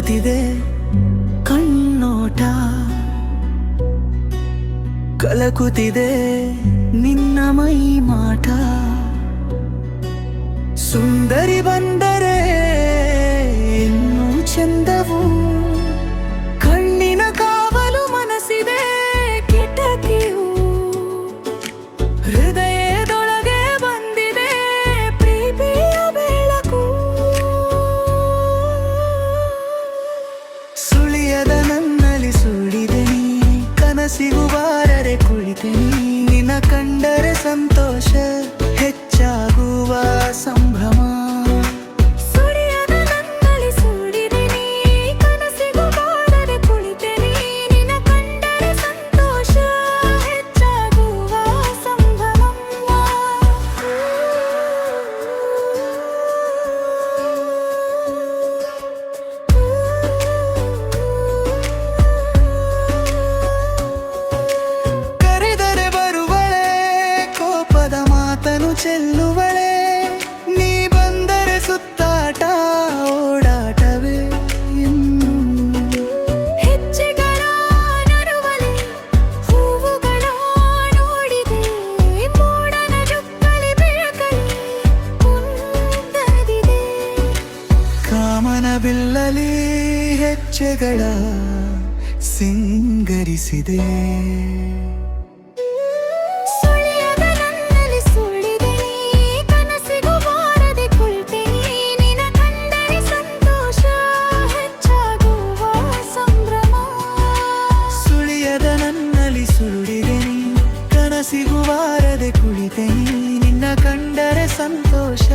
ಕರಗುತ್ತಿದೆ ಕಣ್ಣೋಟ, ಕಲಕುತ್ತಿದೆ ನಿನ್ನ ಮೈ ಮಾಟ. ಸುಂದರಿ ಬಂದರೆ ಇನ್ನೂ ಚಂದವು, ಕಣ್ಣಿನ ಕಾವಲು ಮನಸ್ಸಿದೆ ಕಿಟಕಿಯು. ಹೃದಯದೊಳಗೆ ಬಂದಿದೆ ಪ್ರೀತಿಯ ಬೆಳಕು. ಸುಳಿಯದ ನನ್ನಲ್ಲಿ ಸುಳಿದೆ ನೀ, ಕನಸಿಗೂ ಬಾರದೆ ಕುಳಿತೆ ನೀ. ನಿನ್ನ ಕಂಡರೆ ಸಂತೋಷ ಹೆಚ್ಚಾಗುವ ಸಂಭ್ರಮ. ಸುಳಿಯದ ನನ್ನಲ್ಲಿ ಸುಳಿದೆ ನೀ, ಕನಸಿಗೂ ಬಾರದೆ ಕುಳಿತೆ ನೀ. ನಿನ್ನ ಕಂಡರೆ ಸಂತೋಷ ಹೆಚ್ಚಾಗುವ ಸಂಭ್ರಮ. ಕರೆದರೆ ಬರುವಳೆ, ಕೋಪದ ಮಾತನು ಚೆಲ್ಲುವಳೆ. ನೀ ಬಂದರೆ ಸುತ್ತಾಟ ಓಡಾಟವೇ ಇನ್ನು. ಹೆಜ್ಜೆಗಳ ನಡುವಲಿ ಹೂವುಗಳ ನೋಡಿದೆ, ಮೋಡನ ಜುಕ್ಕಲಿ ಬೆಳಕಲಿ ಮುಂದದಿದೆ. ಕಾಮನ ಬಿಲ್ಲಲಿ ಹೆಜ್ಜೆಗಳ ಸಿಂಗರಿಸಿದೆ. ಸುಳಿಯದ ನನ್ನಲ್ಲಿ ಸುಳಿದೆ ನೀ, ಕನಸಿಗೂ ಬಾರದೆ ಕುಳಿತೆ ನೀ. ನಿನ್ನ ಕಂಡರೆ ಸಂತೋಷ ಹೆಚ್ಚಾಗುವ ಸಂಭ್ರಮ. ಸುಳಿಯದ ನನ್ನಲ್ಲಿ ಸುಳಿದೆ ನೀ, ಕನಸಿಗೂ ಬಾರದೆ ಕುಳಿತೆ ನೀ. ನಿನ್ನ ಕಂಡರೆ ಸಂತೋಷ